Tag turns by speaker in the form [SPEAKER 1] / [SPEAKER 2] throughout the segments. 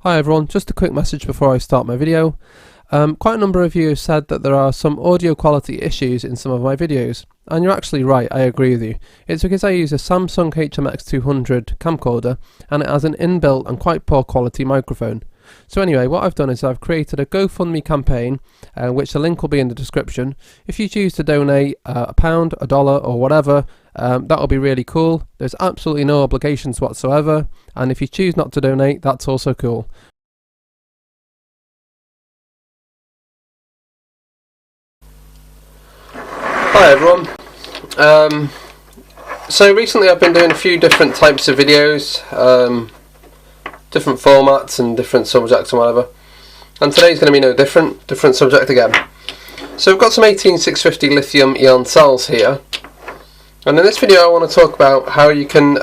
[SPEAKER 1] Hi everyone, just a quick message before I start my video. Quite a number of you have said that there are some audio quality issues in some of my videos, and you're actually right, I agree with you. It's because I use a Samsung HMX200 camcorder and it has an inbuilt and quite poor quality microphone. So anyway, what I've done is I've created a GoFundMe campaign, which the link will be in the description. If you choose to donate £1, $1 or whatever, that will be really cool. There's absolutely no obligations whatsoever, and if you choose not to donate, that's also cool. Hi everyone. So recently I've been doing a few different types of videos, different formats and different subjects and whatever, and today's going to be no different subject again. So we've got some 18650 lithium ion cells here, and in this video I want to talk about how you can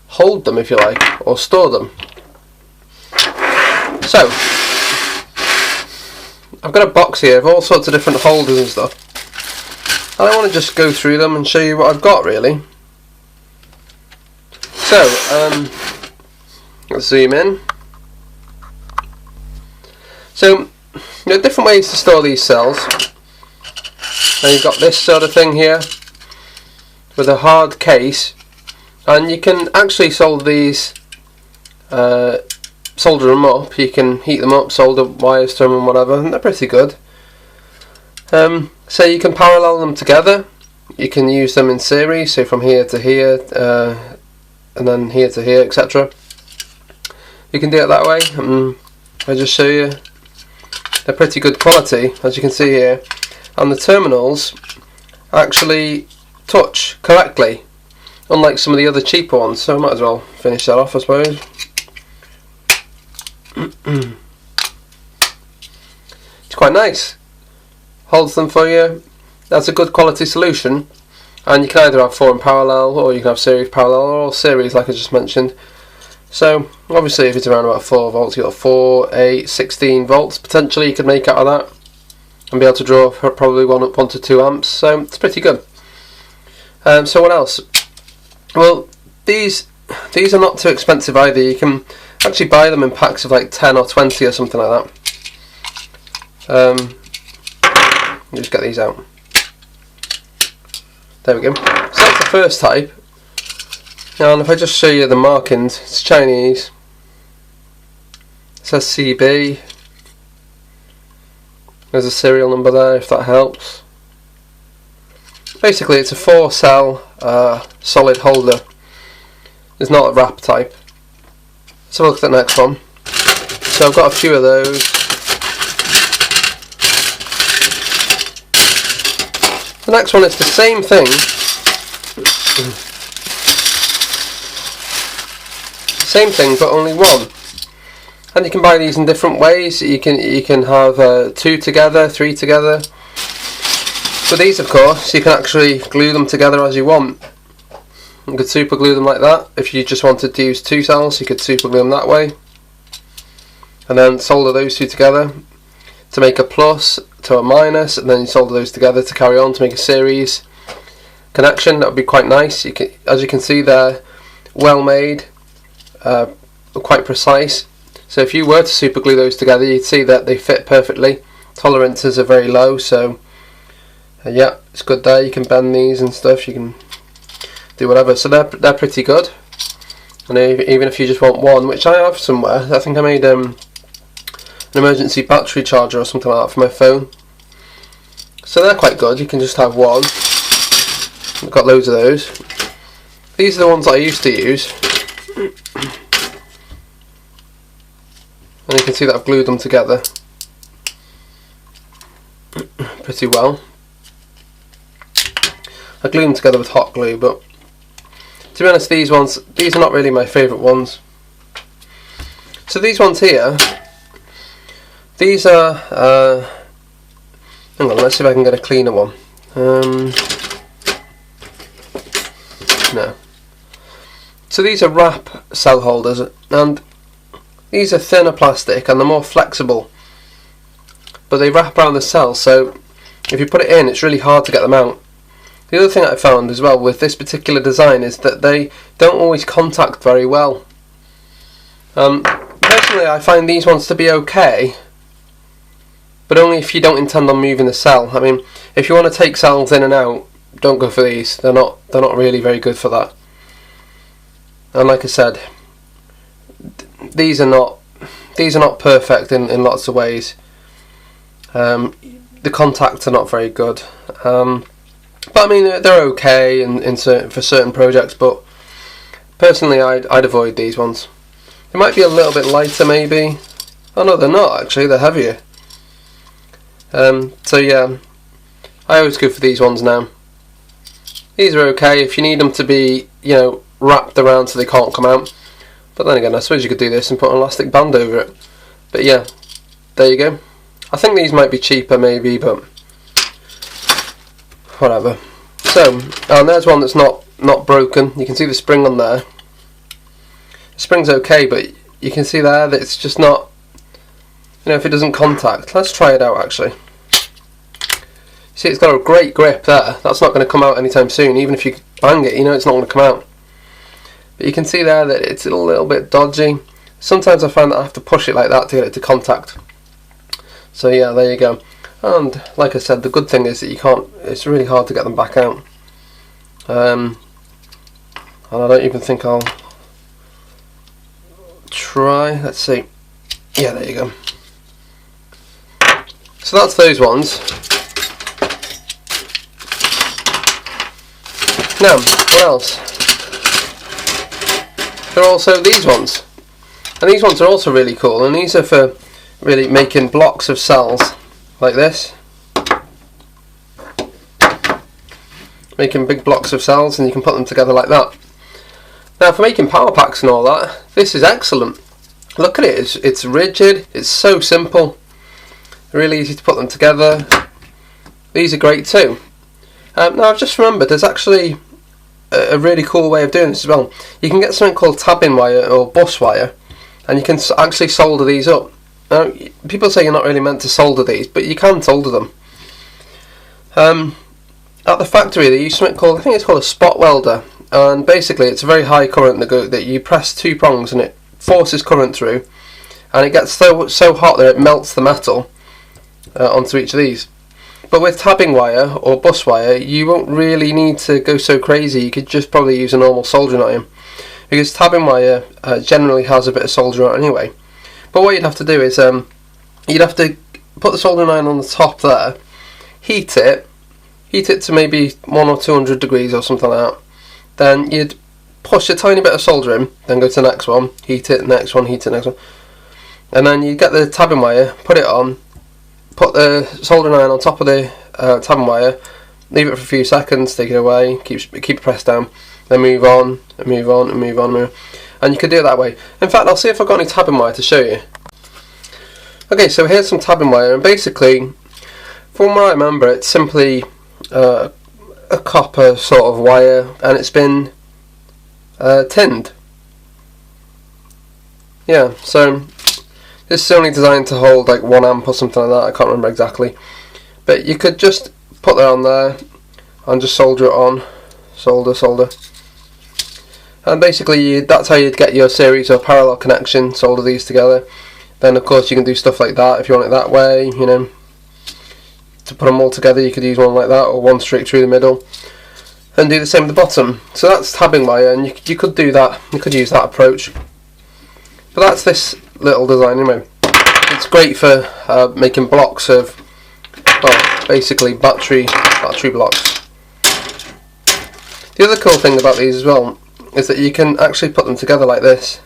[SPEAKER 1] hold them, if you like, or store them. So I've got a box here of all sorts of different holders and stuff, and I want to just go through them and show you what I've got really. So let's zoom in. So there are different ways to store these cells. Now you've got this sort of thing here with a hard case, and you can actually solder these, solder them up. You can heat them up, solder wires to them and whatever, and they're pretty good. So you can parallel them together. You can use them in series, so from here to here, and then here to here, etc. You can do it that way. I'll just show you. They're pretty good quality, as you can see here, and the terminals actually touch correctly, unlike some of the other cheaper ones. So I might as well finish that off, I suppose. It's quite nice. Holds them for you. That's a good quality solution, and you can either have 4 in parallel, or you can have series parallel, or series like I just mentioned. So obviously if it's around about 4 volts, you've got 4, 8, 16 volts potentially you could make out of that, and be able to draw probably 1 to 2 amps, so it's pretty good. So what else? Well, these are not too expensive either. You can actually buy them in packs of like 10 or 20 or something like that. Just get these out. There we go. So that's the first type. Now, and if I just show you the markings, it's Chinese. It says CB. There's a serial number there, if that helps. Basically, it's a 4-cell solid holder. It's not a wrap type. Let's have a look at the next one. So I've got a few of those. The next one is the same thing. Same thing, but only one. And you can buy these in different ways. You can have 2 together, 3 together. With these, of course, you can actually glue them together as you want. You could super glue them like that. If you just wanted to use 2 cells, you could super glue them that way, and then solder those 2 together to make a plus to a minus, and then you solder those together to carry on to make a series connection. That would be quite nice. As you can see, they're well made, quite precise. So if you were to super glue those together, you'd see that they fit perfectly. Tolerances are very low, so yeah, it's good there. You can bend these and stuff. You can do whatever. So they're pretty good. And even if you just want one, which I have somewhere, I think I made an emergency battery charger or something like that for my phone. So they're quite good. You can just have one. I've got loads of those. These are the ones that I used to use, and you can see that I've glued them together pretty well. I glue them together with hot glue, but to be honest, these are not really my favourite ones. So these ones here, these are, hang on, let's see if I can get a cleaner one. No. So these are wrap cell holders, and these are thinner plastic and they're more flexible, but they wrap around the cell, so if you put it in, it's really hard to get them out. The other thing I found as well with this particular design is that they don't always contact very well. Personally, personally, I find these ones to be okay, but only if you don't intend on moving the cell. I mean, if you want to take cells in and out, don't go for these. They're not really very good for that. And like I said, these are not perfect in lots of ways. The contacts are not very good, but I mean they're okay for certain projects. But personally, I'd avoid these ones. They might be a little bit lighter, maybe. Oh no, they're not actually. They're heavier. So yeah, I always go for these ones now. These are okay if you need them to be, you know, wrapped around so they can't come out. But then again, I suppose you could do this and put an elastic band over it. But yeah, there you go. I think these might be cheaper maybe, but whatever. So, and there's one that's not broken. You can see the spring on there. The spring's okay, but you can see there that it's just not, you know, if it doesn't contact. Let's try it out actually. See, it's got a great grip there. That's not going to come out anytime soon. Even if you bang it, you know it's not going to come out. But you can see there that it's a little bit dodgy. Sometimes I find that I have to push it like that to get it to contact. So yeah, there you go. And like I said, the good thing is that you can't, it's really hard to get them back out. And I don't even think I'll try. Let's see. Yeah, there you go. So that's those ones. Now, what else? There are also these ones. And these ones are also really cool, and these are for really making blocks of cells like this. Making big blocks of cells, and you can put them together like that. Now for making power packs and all that, this is excellent. Look at it, it's rigid, it's so simple. Really easy to put them together. These are great too. Now I've just remembered there's actually a really cool way of doing this as well. You can get something called tabbing wire or bus wire, and you can actually solder these up. Now, people say you're not really meant to solder these, but you can solder them. At the factory they use something called, I think it's called a spot welder, and basically it's a very high current that you press two prongs and it forces current through, and it gets so hot that it melts the metal onto each of these. But with tabbing wire or bus wire, you won't really need to go so crazy. You could just probably use a normal soldering iron, because tabbing wire generally has a bit of solder on it anyway. But what you'd have to do is you'd have to put the soldering iron on the top there, heat it to maybe 100 or 200 degrees or something like that. Then you'd push a tiny bit of solder in, then go to the next one, heat it, next one, heat it, next one, and then you get the tabbing wire, put it on, put the soldering iron on top of the tabbing wire, leave it for a few seconds, take it away, keep it pressed down, then move on and move on and move on, and you can do it that way. In fact, I'll see if I've got any tabbing wire to show you. Okay, so here's some tabbing wire, and basically, from what I remember, it's simply a copper sort of wire, and it's been tinned. Yeah, so this is only designed to hold like 1 amp or something like that, I can't remember exactly. But you could just put that on there and just solder it on. Solder. And basically that's how you'd get your series or parallel connection, solder these together. Then of course you can do stuff like that if you want it that way, you know. To put them all together you could use one like that, or one straight through the middle. And do the same with the bottom. So that's tabbing wire, and you could do that, you could use that approach. But that's this little design anyway. It's great for making blocks of, well, basically battery blocks. The other cool thing about these as well is that you can actually put them together like this.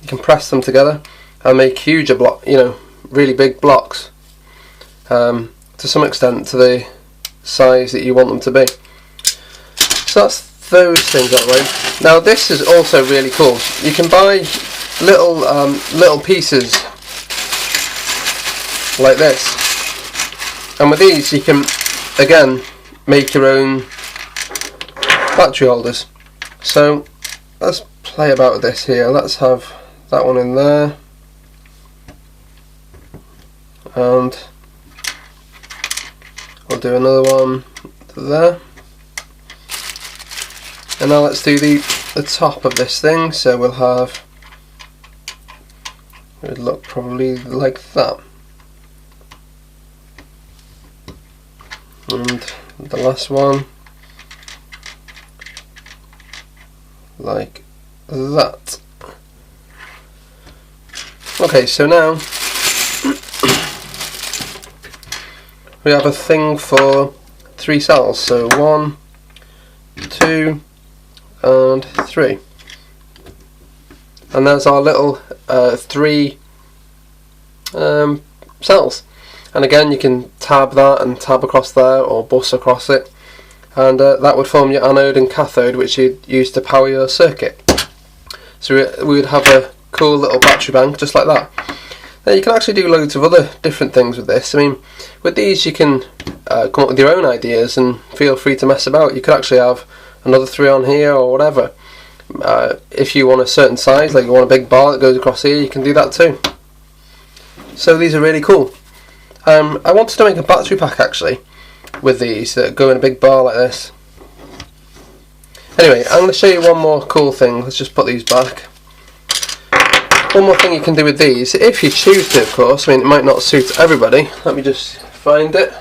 [SPEAKER 1] You can press them together and make huger block, you know, really big blocks. To some extent to the size that you want them to be. So that's those things that way. Now this is also really cool. You can buy little pieces like this, and with these you can again make your own battery holders. So let's play about with this here. Let's have that one in there, and we'll do another one there. And now let's do the top of this thing. So we'll have it would look probably like that. And the last one like that. Okay, so now we have a thing for 3 cells, so 1, 2 and 3, and there's our little 3 cells. And again, you can tab that and tab across there or bus across it, and that would form your anode and cathode, which you'd use to power your circuit. So we would have a cool little battery bank just like that. Now you can actually do loads of other different things with this. I mean, with these you can come up with your own ideas and feel free to mess about. You could actually have another 3 on here or whatever. If you want a certain size, like you want a big bar that goes across here, you can do that too. So these are really cool. I wanted to make a battery pack actually with these that go in a big bar like this. Anyway, I'm going to show you one more cool thing. Let's just put these back. One more thing you can do with these, if you choose to, of course. I mean, it might not suit everybody. Let me just find it.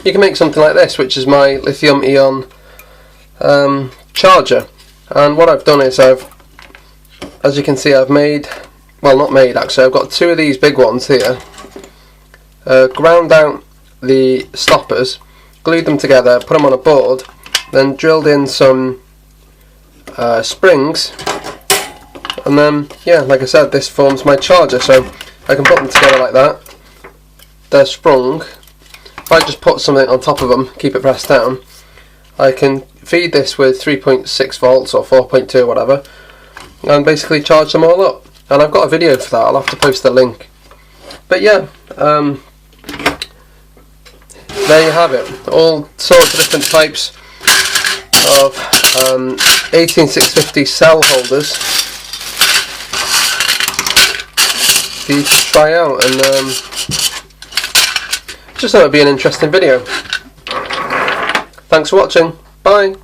[SPEAKER 1] You can make something like this, which is my lithium-ion charger. And what I've done is as you can see, I've made, well, not made actually, I've got 2 of these big ones here. Ground out the stoppers, glued them together, put them on a board, then drilled in some springs, and then, yeah, like I said, this forms my charger. So I can put them together like that. They're sprung. If I just put something on top of them, keep it pressed down, I can feed this with 3.6 volts or 4.2 or whatever, and basically charge them all up. And I've got a video for that. I'll have to post the link. But yeah, there you have it. All sorts of different types of 18650 cell holders for you to try out, and just thought it would be an interesting video. Thanks for watching. Bye.